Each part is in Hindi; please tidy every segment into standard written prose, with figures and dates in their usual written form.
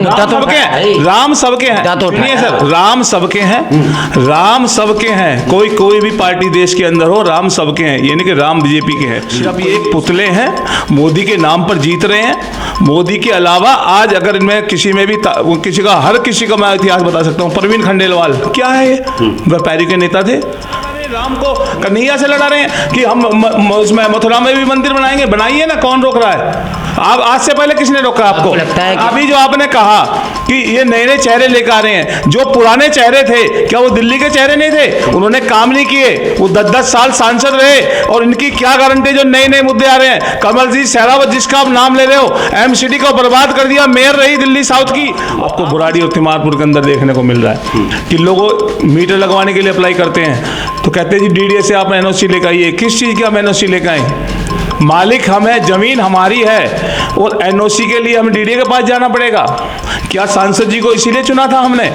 राम सबके हैं, सुनिए सर, राम सबके हैं, राम सबके हैं। कोई भी पार्टी देश के अंदर हो, राम सबके हैं। ये नहीं कि राम बीजेपी के हैं। सिर्फ ये एक पुतले हैं, मोदी के नाम पर जीत रहे हैं। मोदी के अलावा आज अगर इनमें किसी में भी हर किसी का मैं इतिहास बता सकता हूँ। परवीन खंडेलवाल क्या है, ये व्यापारी के नेता थे। राम को कन्हैया से लड़ा रहे हैं कि हम उसमें मथुरा में भी मंदिर बनाएंगे। बनाइए ना, कौन रोक रहा है? आप आज से पहले किसने रोका आपको? लगता है अभी जो आपने कहा कि ये नए नए चेहरे लेकर आ रहे हैं, जो पुराने चेहरे थे क्या वो दिल्ली के चेहरे नहीं थे? उन्होंने काम नहीं किए, वो 10-10 साल सांसद रहे। और इनकी क्या गारंटी जो नए नए मुद्दे आ रहे हैं? कमलजीत सहरावत जिसका आप नाम ले रहे हो, एमसीडी को बर्बाद कर दिया, मेयर रही दिल्ली साउथ की। आपको बुराड़ी और तिमारपुर के अंदर देखने को मिल रहा है कि लोग मीटर लगवाने के लिए अप्लाई करते हैं तो कहते हैं जी डीडीए से आप एनओसी लेकर आइए। किस चीज़ की हम एनओसी लेकर आए? मालिक हम है, जमीन हमारी है, और एनओसी के लिए हमें डीडीए के पास जाना पड़ेगा? क्या सांसद जी को इसीलिए चुना था हमने?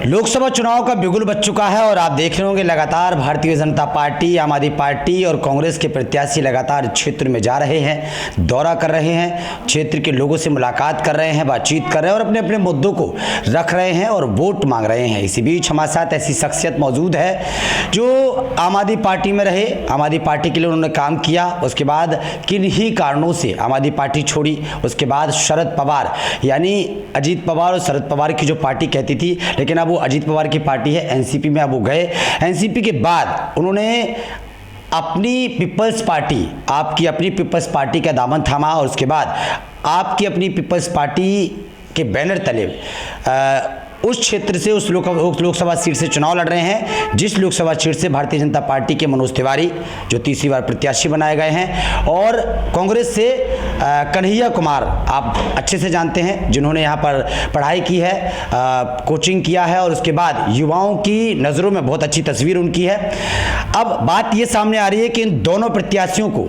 लोकसभा चुनाव का बिगुल बज चुका है और आप देख रहे होंगे लगातार भारतीय जनता पार्टी, आम आदमी पार्टी और कांग्रेस के प्रत्याशी लगातार क्षेत्र में जा रहे हैं, दौरा कर रहे हैं, क्षेत्र के लोगों से मुलाकात कर रहे हैं, बातचीत कर रहे हैं और अपने अपने मुद्दों को रख रहे हैं और वोट मांग रहे हैं। इसी बीच हमारे साथ ऐसी शख्सियत मौजूद है जो आम आदमी पार्टी में रहे, आम आदमी पार्टी के लिए उन्होंने काम किया, उसके बाद किन ही कारणों से आम आदमी पार्टी छोड़ी, उसके बाद शरद पवार यानी अजीत पवार और शरद पवार की जो पार्टी कहती थी, लेकिन अब वो अजीत पवार की पार्टी है, एनसीपी में अब वो गए। एनसीपी के बाद उन्होंने अपनी पीपल्स पार्टी, आपकी अपनी पीपल्स पार्टी का दामन थामा और उसके बाद आपकी अपनी पीपल्स पार्टी के बैनर तले उस क्षेत्र से उस लोकसभा सीट से चुनाव लड़ रहे हैं, जिस लोकसभा सीट से भारतीय जनता पार्टी के मनोज तिवारी जो तीसरी बार प्रत्याशी बनाए गए हैं, और कांग्रेस से कन्हैया कुमार आप अच्छे से जानते हैं, जिन्होंने यहाँ पर पढ़ाई की है, कोचिंग किया है और उसके बाद युवाओं की नज़रों में बहुत अच्छी तस्वीर उनकी है। अब बात ये सामने आ रही है कि इन दोनों प्रत्याशियों को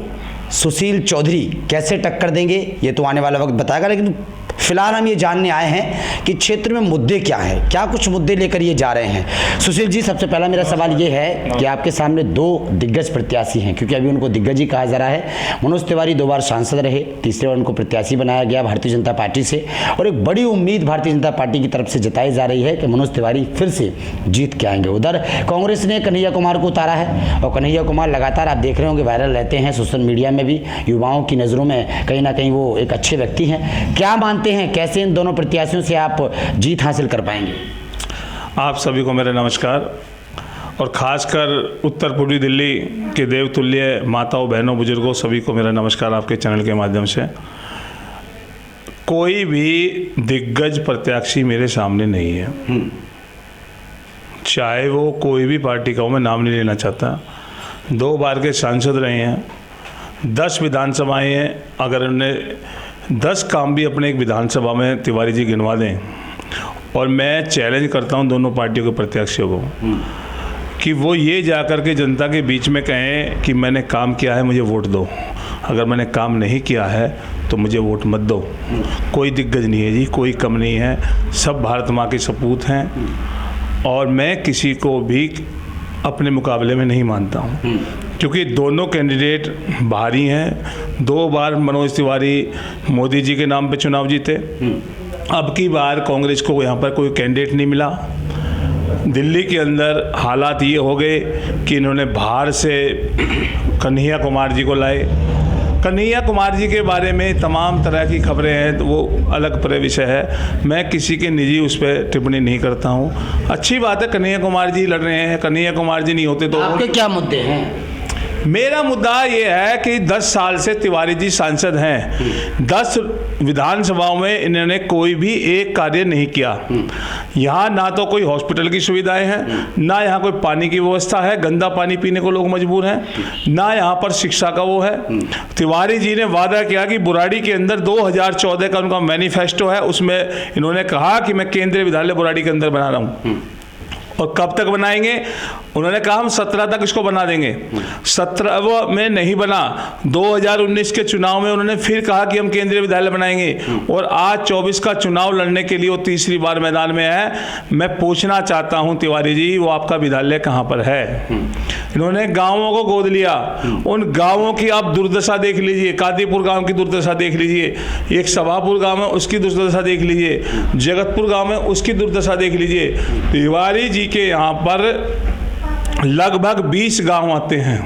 सुशील चौधरी कैसे टक्कर देंगे, ये तो आने वाला वक्त बताएगा। लेकिन फिलहाल हम ये जानने आए हैं कि क्षेत्र में मुद्दे क्या हैं, क्या कुछ मुद्दे लेकर ये जा रहे हैं। सुशील जी, सबसे पहला मेरा सवाल ये है कि आपके सामने दो दिग्गज प्रत्याशी हैं, क्योंकि अभी उनको दिग्गज ही कहा जा रहा है। मनोज तिवारी 2 बार सांसद रहे, तीसरे बार उनको प्रत्याशी बनाया गया भारतीय जनता पार्टी से, और एक बड़ी उम्मीद भारतीय जनता पार्टी की तरफ से जताई जा रही है कि मनोज तिवारी फिर से जीत के आएंगे। उधर कांग्रेस ने कन्हैया कुमार को उतारा है, और कन्हैया कुमार लगातार आप देख रहे होंगे वायरल रहते हैं सोशल मीडिया में भी, युवाओं की नज़रों में कहीं ना कहीं वो एक अच्छे व्यक्ति हैं। क्या मानते हैं, कैसे इन दोनों प्रत्याशियों से आप जीत हासिल कर पाएंगे? आप सभी को मेरा नमस्कार, और खासकर उत्तर पूर्वी दिल्ली के देवतुल्य माताओं, बहनों, बुजुर्गों सभी को मेरा नमस्कार आपके चैनल के माध्यम से। कोई भी दिग्गज प्रत्याशी मेरे सामने नहीं है, चाहे वो कोई भी पार्टी का हो, मैं नाम नहीं लेना चाहता। 2 बार के सांसद रहे हैं, 10 विधानसभाएं हैं। अगर उन्हें 10 काम भी अपने एक विधानसभा में तिवारी जी गिनवा दें, और मैं चैलेंज करता हूं दोनों पार्टियों के प्रत्याशियों को कि वो ये जाकर के जनता के बीच में कहें कि मैंने काम किया है, मुझे वोट दो। अगर मैंने काम नहीं किया है तो मुझे वोट मत दो। कोई दिग्गज नहीं है जी, कोई कम नहीं है, सब भारत माँ के सपूत हैं, और मैं किसी को भी अपने मुकाबले में नहीं मानता हूँ, क्योंकि दोनों कैंडिडेट भारी हैं। 2 बार मनोज तिवारी मोदी जी के नाम पे चुनाव जीते, अब की बार कांग्रेस को यहाँ पर कोई कैंडिडेट नहीं मिला। दिल्ली के अंदर हालात ये हो गए कि इन्होंने बाहर से कन्हैया कुमार जी को लाए। कन्हैया कुमार जी के बारे में तमाम तरह की खबरें हैं, तो वो अलग पर विषय है, मैं किसी के निजी उस पर टिप्पणी नहीं करता हूँ। अच्छी बात है कन्हैया कुमार जी लड़ रहे हैं, कन्हैया कुमार जी नहीं होते तो आपके क्या मुद्दे हैं? मेरा मुद्दा ये है कि 10 साल से तिवारी जी सांसद हैं, 10 विधानसभाओं में इन्होंने कोई भी एक कार्य नहीं किया। यहाँ ना तो कोई हॉस्पिटल की सुविधाएं हैं, ना यहाँ कोई पानी की व्यवस्था है, गंदा पानी पीने को लोग मजबूर हैं, ना यहाँ पर शिक्षा का वो है। तिवारी जी ने वादा किया कि बुराड़ी के अंदर 2014 का उनका मैनिफेस्टो है, उसमें इन्होंने कहा कि मैं केंद्रीय विद्यालय बुराड़ी के अंदर बना रहा हूँ, और कब तक बनाएंगे? उन्होंने कहा हम 17 तक इसको बना देंगे। 17 में नहीं बना। 2019 के चुनाव में उन्होंने फिर कहा कि हम केंद्रीय विद्यालय बनाएंगे, और आज 24 का चुनाव लड़ने के लिए वो तीसरी बार मैदान में है। मैं पूछना चाहता हूं तिवारी जी, वो आपका विद्यालय कहां पर है? इन्होंने गांवों को गोद लिया। उन गांवों की आप दुर्दशा देख लीजिए, कादीपुर गांव की दुर्दशा देख लीजिए, एक सभापुर गांव में उसकी दुर्दशा देख लीजिए, जगतपुर गांव में उसकी दुर्दशा देख लीजिए। तिवारी जी के यहाँ पर लगभग 20 गांव आते हैं,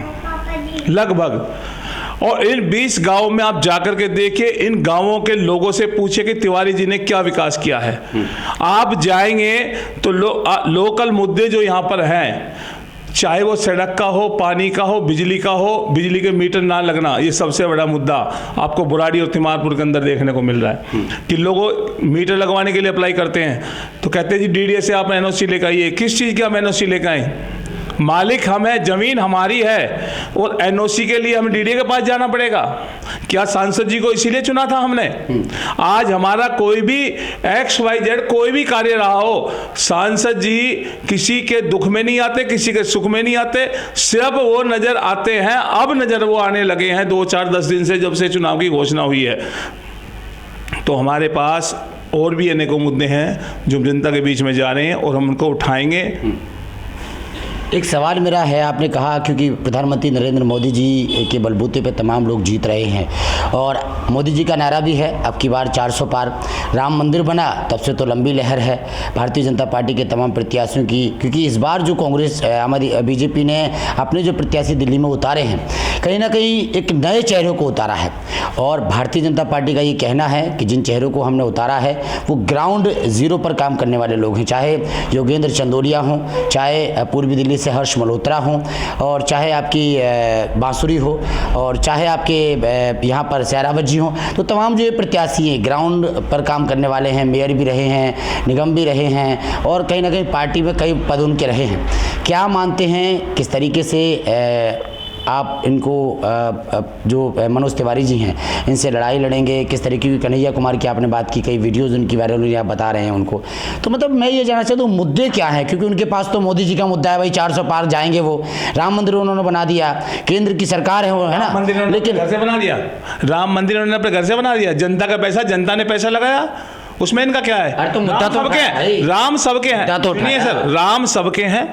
लगभग। और इन 20 गांवों में आप जाकर के देखिए, इन गांवों के लोगों से पूछे कि तिवारी जी ने क्या विकास किया है। आप जाएंगे तो लोकल मुद्दे जो यहाँ पर हैं, चाहे वो सड़क का हो, पानी का हो, बिजली का हो, बिजली के मीटर ना लगना, ये सबसे बड़ा मुद्दा आपको बुराड़ी और तिमारपुर के अंदर देखने को मिल रहा है कि लोग मीटर लगवाने के लिए अप्लाई करते हैं तो कहते हैं जी डीडीए से आप एनओसी लेकर आइए। किस चीज़ की हम एनओसी लेकर आए? मालिक हम है, जमीन हमारी है, और एनओसी के लिए हमें डीडीए के पास जाना पड़ेगा? क्या सांसद जी को इसीलिए चुना था हमने? आज हमारा कोई भी XYZ कोई भी कार्य रहा हो, सांसद जी किसी के दुख में नहीं आते, किसी के सुख में नहीं आते, सिर्फ वो नजर आते हैं। अब नजर वो आने लगे हैं 2-4-10 दिन से, जब से चुनाव की घोषणा हुई है। तो हमारे पास और भी अनेकों मुद्दे हैं जो जनता के बीच में जा रहे हैं, और हम उनको उठाएंगे। एक सवाल मेरा है, आपने कहा क्योंकि प्रधानमंत्री नरेंद्र मोदी जी के बलबूते पे तमाम लोग जीत रहे हैं, और मोदी जी का नारा भी है अब की बार 400 पार। राम मंदिर बना तब से तो लंबी लहर है भारतीय जनता पार्टी के तमाम प्रत्याशियों की, क्योंकि इस बार जो कांग्रेस हमारी बीजेपी ने अपने जो प्रत्याशी दिल्ली में उतारे हैं, कहीं ना कहीं एक नए चेहरों को उतारा है। और भारतीय जनता पार्टी का ये कहना है कि जिन चेहरों को हमने उतारा है वो ग्राउंड जीरो पर काम करने वाले लोग हैं, चाहे योगेंद्र चंदोलिया हों, चाहे पूर्वी दिल्ली से हर्ष मल्होत्रा हों, और चाहे आपकी बांसुरी हो, और चाहे आपके यहाँ पर सहरावत जी हों। तो तमाम जो ये प्रत्याशी हैं ग्राउंड पर काम करने वाले हैं, मेयर भी रहे हैं, निगम भी रहे हैं, और कहीं ना कहीं पार्टी में कई पद उनके रहे हैं। क्या मानते हैं किस तरीके से आप इनको जो मनोज तिवारी जी हैं इनसे लड़ाई लड़ेंगे? किस तरीके की कन्हैया कुमार की आपने बात की, कई वीडियोज़ उनकी वायरल हुई, आप बता रहे हैं उनको। तो मतलब मैं ये जानना चाहता हूँ मुद्दे क्या हैं, क्योंकि उनके पास तो मोदी जी का मुद्दा है, भाई 400 पार जाएंगे वो। राम मंदिर उन्होंने बना दिया, केंद्र की सरकार है वो, है ना, लेकिन घर से बना दिया। राम मंदिर उन्होंने अपने घर से बना दिया। जनता का पैसा, जनता ने पैसा लगाया, उसमें इनका क्या है? अरे तो मुद्दा तो सबके हैं, राम सबके हैं। सुनिए सर, राम सबके हैं,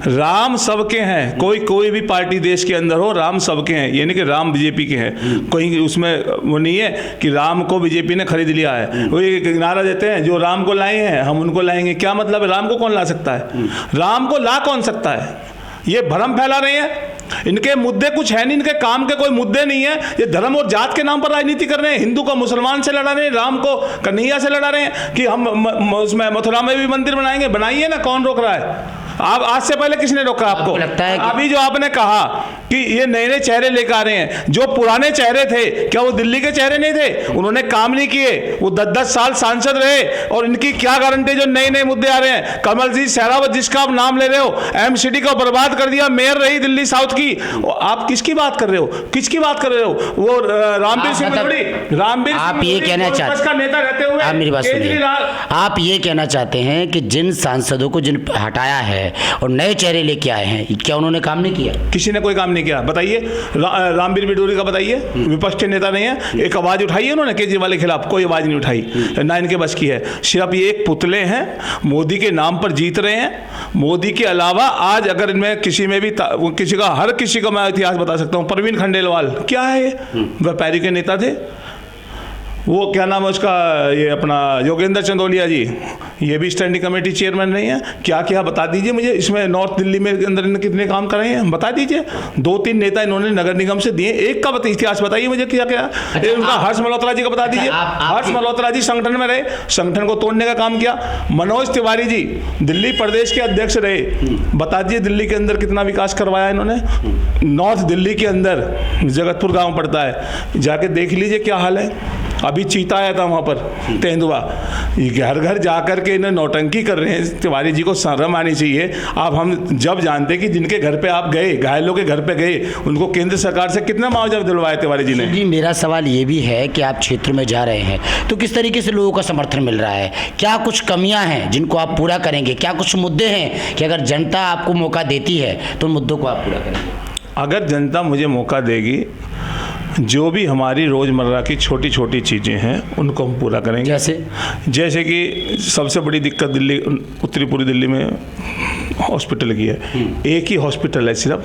राम सबके हैं। कोई भी पार्टी देश के अंदर हो, राम सबके हैं। ये नहीं कि राम बीजेपी के हैं, कोई उसमें वो नहीं है कि राम को बीजेपी ने खरीद लिया है। वो एक नारा देते हैं, जो राम को लाए हैं हम उनको लाएंगे। क्या मतलब है? राम को कौन ला सकता है? राम को ला कौन सकता है? ये भ्रम फैला रहे हैं। इनके मुद्दे कुछ है नहीं, इनके काम के कोई मुद्दे नहीं है। ये धर्म और जात के नाम पर राजनीति कर रहे हैं। हिंदू को मुसलमान से लड़ा रहे हैं, राम को कन्हैया से लड़ा रहे हैं कि हम उसमें मथुरा में भी मंदिर बनाएंगे। बनाइए ना, कौन रोक रहा है? आप आज से पहले किसने रोका आपको? लगता है अभी जो आपने कहा कि ये नए नए चेहरे लेकर आ रहे हैं, जो पुराने चेहरे थे क्या वो दिल्ली के चेहरे नहीं थे? उन्होंने काम नहीं किए, वो 10-10 साल सांसद रहे, और इनकी क्या गारंटी जो नए नए मुद्दे आ रहे हैं? कमलजीत सहरावत जिसका आप नाम ले रहे हो, एमसीडी को बर्बाद कर दिया, मेयर रही दिल्ली साउथ की। आप किसकी बात कर रहे हो? किसकी बात कर रहे हो? वो रामवीर सिंह मजूरी, रामवीर, आप ये कहना चाहते हैं, नेता रहते हुए आप मेरी बात सुनिए, आप ये कहना चाहते हैं कि जिन सांसदों को जिन हटाया है और नए चेहरे लेके आए हैं, क्या उन्होंने काम नहीं किया? किसी ने कोई काम नहीं किया। बताइए, रामवीर बिडूरी का बताइए, विपक्ष के नेता नहीं है, एक आवाज उठाई है उन्होंने केजरीवाल के खिलाफ? कोई आवाज नहीं उठाई, ना इनके बस की है। सिर्फ ये एक पुतले हैं, मोदी के नाम पर जीत रहे हैं। मोदी के अलावा आज अगर इनमें किसी में भी किसी का, हर किसी का मैं इतिहास बता सकता हूँ। प्रवीण खंडेलवाल क्या है? व्यापारी के नेता थे। वो क्या नाम है उसका, ये अपना योगेंद्र चंदोलिया जी, ये भी स्टैंडिंग कमेटी चेयरमैन नहीं है। क्या क्या बता दीजिए मुझे, इसमें नॉर्थ दिल्ली में अंदर इन्होंने कितने काम कराए हैं बता दीजिए। 2-3 नेता इन्होंने नगर निगम से दिए, एक का इतिहास बताइए मुझे क्या क्या। उनका हर्ष मल्होत्रा जी का बता दीजिए। हर्ष मल्होत्रा जी संगठन में रहे, संगठन को तोड़ने का काम किया। मनोज तिवारी जी दिल्ली प्रदेश के अध्यक्ष रहे, बता दीजिए दिल्ली के अंदर कितना विकास करवाया इन्होंने। नॉर्थ दिल्ली के अंदर जगतपुर गाँव पड़ता है, जाके देख लीजिए क्या हाल है। अभी चीता आया था वहाँ पर तेंदुआ। ये घर घर जा कर के इन्हें नौटंकी कर रहे हैं। तिवारी जी को शर्म आनी चाहिए। आप हम जब जानते कि जिनके घर पे आप गए, घायलों के घर पे गए, उनको केंद्र सरकार से कितना मुआवजा दिलवाया तिवारी जी ने? जी, मेरा सवाल ये भी है कि आप क्षेत्र में जा रहे हैं तो किस तरीके से लोगों का समर्थन मिल रहा है? क्या कुछ कमियां हैं जिनको आप पूरा करेंगे? क्या कुछ मुद्दे हैं कि अगर जनता आपको मौका देती है तो उन मुद्दों को आप पूरा करेंगे? अगर जनता मुझे मौका देगी, जो भी हमारी रोज़मर्रा की छोटी छोटी चीज़ें हैं उनको हम पूरा करेंगे। जैसे कि सबसे बड़ी दिक्कत दिल्ली, उत्तरी पूर्वी दिल्ली में हॉस्पिटल की है। एक ही हॉस्पिटल है सिर्फ,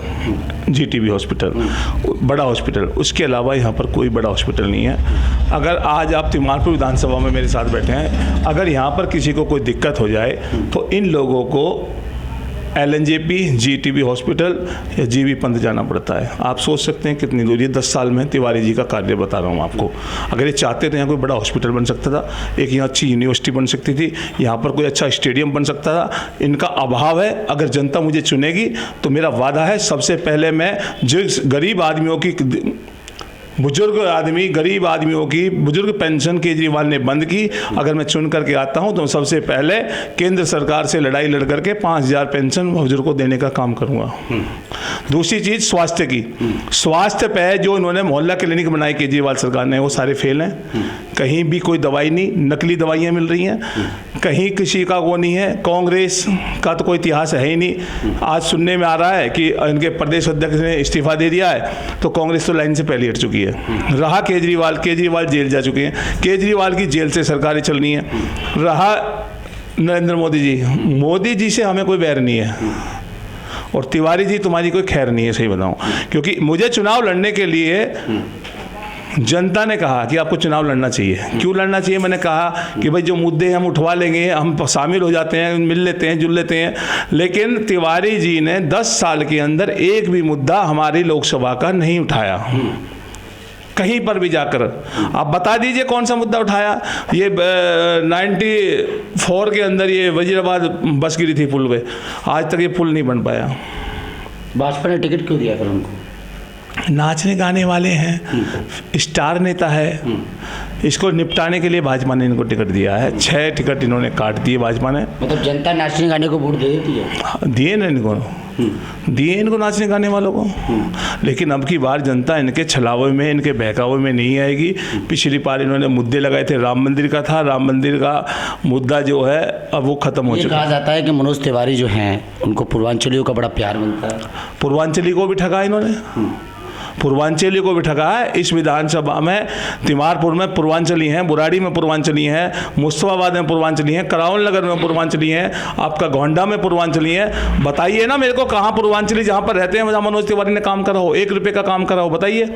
जीटीबी हॉस्पिटल, बड़ा हॉस्पिटल। उसके अलावा यहाँ पर कोई बड़ा हॉस्पिटल नहीं है। अगर आज आप तिमारपुर विधानसभा में मेरे साथ बैठे हैं, अगर यहाँ पर किसी को कोई दिक्कत हो जाए तो इन लोगों को LNJP, जीटीबी हॉस्पिटल या जीबी पंथ जाना पड़ता है। आप सोच सकते हैं कितनी दूरी है। 10 साल में तिवारी जी का कार्य बता रहा हूँ आपको। अगर ये चाहते तो यहाँ कोई बड़ा हॉस्पिटल बन सकता था, एक यहाँ अच्छी यूनिवर्सिटी बन सकती थी, यहाँ पर कोई अच्छा स्टेडियम बन सकता था। इनका अभाव है। अगर जनता मुझे चुनेगी तो मेरा वादा है, सबसे पहले मैं जिस गरीब आदमियों की, गरीब आदमियों की बुजुर्ग पेंशन केजरीवाल ने बंद की, अगर मैं चुन करके आता हूं तो सबसे पहले केंद्र सरकार से लड़ाई लड़ करके 5,000 पेंशन बुजुर्ग को देने का काम करूंगा। दूसरी चीज़ स्वास्थ्य की। स्वास्थ्य पे जो इन्होंने मोहल्ला क्लिनिक बनाई केजरीवाल सरकार ने, वो सारे फेल हैं। कहीं भी कोई दवाई नहीं, नकली दवाइयाँ मिल रही हैं, कहीं किसी का वो नहीं है। कांग्रेस का तो कोई इतिहास है ही नहीं। आज सुनने में आ रहा है कि इनके प्रदेश अध्यक्ष ने इस्तीफा दे दिया है, तो कांग्रेस तो लाइन से पहले हट चुकी है। रहा केजरीवाल जेल जा चुके हैं, केजरीवाल की जेल से सरकारें चल रही हैं। रहा नरेंद्र मोदी जी से हमें कोई बैर नहीं है, और तिवारी जी तुम्हारी कोई खैर नहीं है, सही बताऊं। क्योंकि मुझे चुनाव लड़ने के लिए जनता ने कहा कि आपको चुनाव लड़ना चाहिए। क्यों लड़ना चाहिए? मैंने कहा कि भाई जो मुद्दे हम उठवा लेंगे, हम शामिल हो जाते हैं, मिल लेते हैं, जुल लेते हैं। लेकिन तिवारी जी ने 10 साल के अंदर एक भी मुद्दा हमारी लोकसभा का नहीं उठाया, कहीं पर भी जाकर। आप बता दीजिए कौन सा मुद्दा उठाया। ये 94 के अंदर ये वजीराबाद बस गिरी थी पुल पे, आज तक ये पुल नहीं बन पाया। भाजपा ने टिकट क्यों दिया फिर उनको? नाचने गाने वाले हैं, स्टार नेता है, इसको निपटाने के लिए भाजपा ने इनको टिकट दिया है। 6 टिकट इन्होंने काट दिए भाजपा ने। मतलब जनता नाचने गाने को वोट दे देती है? दिए ना इनको, दिए इनको नाचने गाने वालों को। लेकिन अब की बार जनता इनके छलावे में, इनके बहकावे में नहीं आएगी। पिछली बार इन्होंने मुद्दे लगाए थे, राम मंदिर का था, राम मंदिर का मुद्दा जो है अब वो खत्म हो चुका है। कहा जाता है कि मनोज तिवारी जो हैं उनको पूर्वांचलियों का बड़ा प्यार मिलता है। पूर्वांचली को भी ठगा इन्होंने, पूर्वांचली को भी ठगा है। इस विधानसभा में तिमारपुर में पूर्वांचली हैं, बुराड़ी में पूर्वांचली हैं, मुस्तफाबाद में पूर्वांचली हैं, करावल नगर में पूर्वांचली हैं, आपका गोंडा में पूर्वांचली हैं। बताइए ना मेरे को, कहाँ पूर्वांचली जहाँ पर रहते हैं, जहाँ मनोज तिवारी ने काम करा हो, 1 रुपये का काम करा हो, बताइए।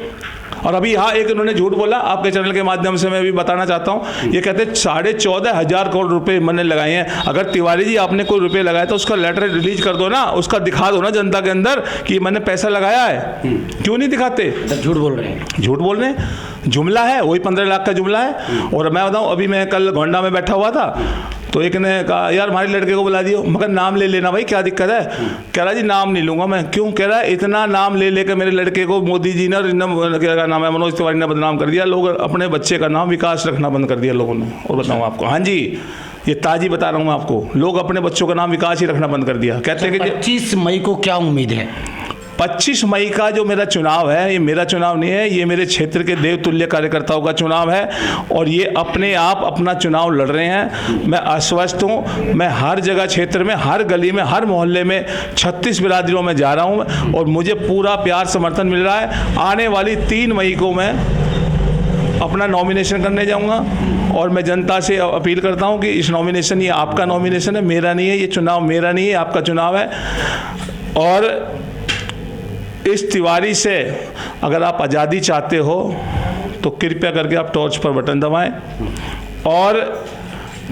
और अभी यहाँ एक इन्होंने झूठ बोला, आपके चैनल के माध्यम से मैं भी बताना चाहता हूँ। ये कहते 14,500 करोड़ रुपए मैंने लगाए हैं। अगर तिवारी जी आपने कोई रुपए लगाया तो उसका लेटर रिलीज कर दो ना, उसका दिखा दो ना जनता के अंदर कि मैंने पैसा लगाया है। क्यों नहीं दिखाते? झूठ बोल रहे हैं, झूठ बोल रहे हैं। जुमला है, वही 15 लाख का जुमला है। और मैं बताऊँ, अभी मैं कल गोंडा में बैठा हुआ था तो एक ने कहा यार हमारे लड़के को बुला दियो। मगर नाम ले लेना भाई, क्या दिक्कत है? कह रहा जी नाम नहीं लूंगा मैं। क्यों? कह रहा है इतना नाम ले लेकर मेरे लड़के को मोदी जी ने, क्या नाम है, मनोज तिवारी ने बदनाम कर दिया। लोग अपने बच्चे का नाम विकास रखना बंद कर दिया लोगों ने। और बताऊँ आपको, हाँ जी, ये ताजी बता रहा हूँ मैं आपको, लोग अपने बच्चों का नाम विकास ही रखना बंद कर दिया। कहते हैं कि 25 मई को क्या उम्मीद है? 25 मई का जो मेरा चुनाव है, ये मेरा चुनाव नहीं है, ये मेरे क्षेत्र के देवतुल्य कार्यकर्ताओं का चुनाव है। और ये अपने आप अपना चुनाव लड़ रहे हैं। मैं आश्वस्त हूँ। मैं हर जगह क्षेत्र में, हर गली में, हर मोहल्ले में 36 बिरादरियों में जा रहा हूँ और मुझे पूरा प्यार समर्थन मिल रहा है। आने वाली 3 मई को मैं अपना नॉमिनेशन करने जाऊँगा और मैं जनता से अपील करता हूँ कि इस नॉमिनेशन, ये आपका नॉमिनेशन है, मेरा नहीं है। ये चुनाव मेरा नहीं है, आपका चुनाव है। और इस तिवारी से अगर आप आज़ादी चाहते हो तो कृपया करके आप टॉर्च पर बटन दबाएं। और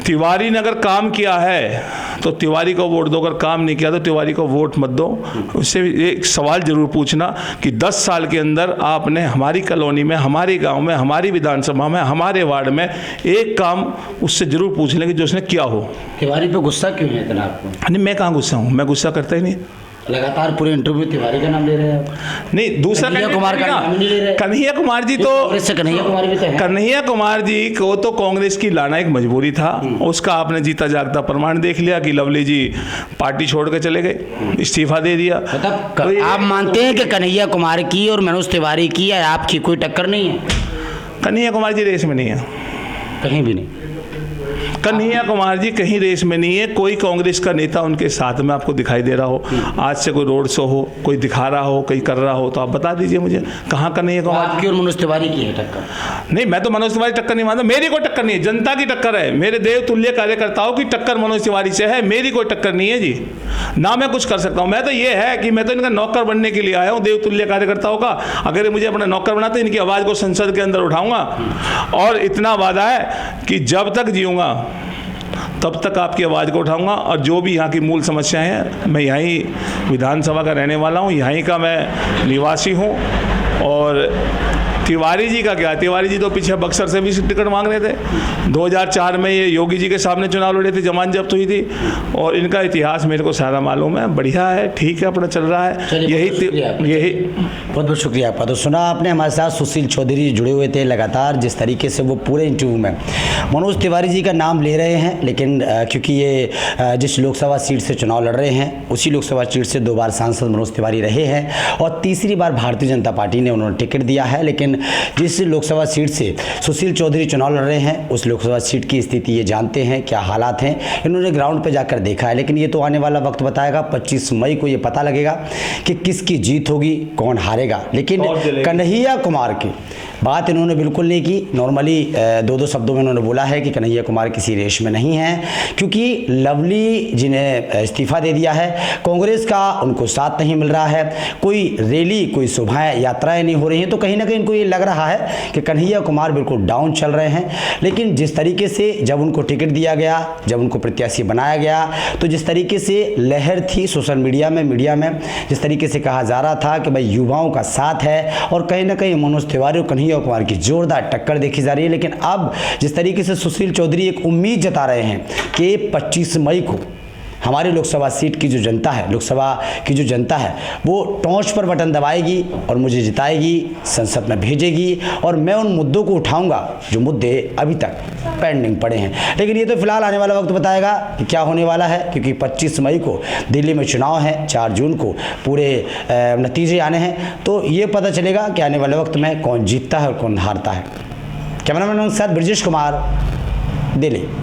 तिवारी ने अगर काम किया है तो तिवारी को वोट दो, अगर काम नहीं किया तो तिवारी को वोट मत दो। उससे एक सवाल जरूर पूछना कि 10 साल के अंदर आपने हमारी कॉलोनी में, हमारे गांव में, हमारी विधानसभा में, हमारे वार्ड में एक काम उससे जरूर पूछ लेंगे जो उसने किया हो। तिवारी पे गुस्सा क्यों है इतना आपको? नहीं, मैं कहाँ गुस्सा हूँ, मैं गुस्सा करता ही नहीं। लगातार पूरे इंटरव्यू तिवारी का नाम ले रहे हैं आप। नहीं, दूसरा कन्हैया कुमार का नाम नहीं ले रहे। कन्हैया कुमार जी तो कांग्रेस से कन्हैया कुमार भी तो है। कन्हैया कुमार जी को तो कांग्रेस की लाना एक मजबूरी था, उसका आपने जीता जागता प्रमाण देख लिया कि लवली जी पार्टी छोड़ के चले गए, इस्तीफा दे दिया। मतलब तो आप मानते हैं कि कन्हैया कुमार की और मनोज तिवारी की या आपकी कोई टक्कर नहीं है? कन्हैया कुमार जी रेस में नहीं है, कहीं भी नहीं। कन्हैया कुमार जी कहीं रेस में नहीं है। कोई कांग्रेस का नेता उनके साथ में आपको दिखाई दे रहा हो, आज से कोई रोड शो हो, कोई दिखा रहा हो, कोई कर रहा हो, तो आप बता दीजिए मुझे कहाँ कन्हैया कुमार। आपकी और मनोज तिवारी की है टक्कर? नहीं, मैं तो मनोज तिवारी टक्कर नहीं मानता, मेरी कोई टक्कर नहीं है, जनता की टक्कर है। मेरे देव तुल्य कार्यकर्ताओं की टक्कर मनोज तिवारी से है, मेरी कोई टक्कर नहीं है जी। ना मैं कुछ कर सकता हूँ, मैं तो ये है कि मैं तो इनका नौकर बनने के लिए आया हूँ, देव तुल्य कार्यकर्ताओं का। अगर ये मुझे अपना नौकर बनाते, इनकी आवाज़ को संसद के अंदर उठाऊंगा, और इतना वादा है कि जब तक जीऊँगा तब तक आपकी आवाज़ को उठाऊंगा। और जो भी यहाँ की मूल समस्याएं हैं, मैं यहीं विधानसभा का रहने वाला हूँ, यहीं का मैं निवासी हूँ। और तिवारी जी का क्या, तिवारी जी तो पीछे बक्सर से भी टिकट मांग रहे थे। 2004 में ये योगी जी के सामने चुनाव लड़े थे, जमानत जब्त हुई थी, और इनका इतिहास मेरे को सारा मालूम है। बढ़िया है, ठीक है, अपना चल रहा है। यही बहुत बहुत शुक्रिया आपका। तो सुना आपने, हमारे साथ सुशील चौधरी जुड़े हुए थे लगातार, जिस तरीके से वो पूरे इंटरव्यू में मनोज तिवारी जी का नाम ले रहे हैं, लेकिन क्योंकि ये जिस लोकसभा सीट से चुनाव लड़ रहे हैं, उसी लोकसभा सीट से 2 बार सांसद मनोज तिवारी रहे हैं, और तीसरी बार भारतीय जनता पार्टी ने उन्होंने टिकट दिया है। लेकिन जिस लोकसभा सीट से सुशील चौधरी चुनाव लड़ रहे हैं, उस लोकसभा सीट की स्थिति ये जानते हैं, क्या हालात हैं, इन्होंने ग्राउंड पे जाकर देखा है। लेकिन ये तो आने वाला वक्त बताएगा, 25 मई को ये पता लगेगा कि किसकी जीत होगी, कौन हारेगा। लेकिन कन्हैया कुमार की बात इन्होंने बिल्कुल नहीं की। नॉर्मली 2-2 शब्दों में उन्होंने बोला है कि कन्हैया कुमार किसी रेस में नहीं है, क्योंकि लवली जी ने इस्तीफा दे दिया है, कांग्रेस का उनको साथ नहीं मिल रहा है, कोई रैली, कोई सभाएं, यात्राएं नहीं हो रही हैं। तो कहीं ना कहीं इनको ये लग रहा है कि कन्हैया कुमार बिल्कुल डाउन चल रहे हैं। लेकिन जिस तरीके से जब उनको टिकट दिया गया, जब उनको प्रत्याशी बनाया गया, तो जिस तरीके से लहर थी सोशल मीडिया में जिस तरीके से कहा जा रहा था कि भाई युवाओं का साथ है, और कहीं ना कहीं मनोज तिवारी और कन्हैया कुमार की जोरदार टक्कर देखी जा रही है। लेकिन अब जिस तरीके से सुशील चौधरी एक उम्मीद जता रहे हैं कि 25 मई को हमारी लोकसभा सीट की जो जनता है, लोकसभा की जो जनता है, वो टॉर्च पर बटन दबाएगी और मुझे जिताएगी, संसद में भेजेगी, और मैं उन मुद्दों को उठाऊंगा जो मुद्दे अभी तक पेंडिंग पड़े हैं। लेकिन ये तो फिलहाल आने वाला वक्त बताएगा कि क्या होने वाला है, क्योंकि 25 मई को दिल्ली में चुनाव है, 4 जून को पूरे नतीजे आने हैं। तो ये पता चलेगा कि आने वाले वक्त में कौन जीतता है और कौन हारता है। कैमरामैन के साथ ब्रजेश कुमार, दिल्ली।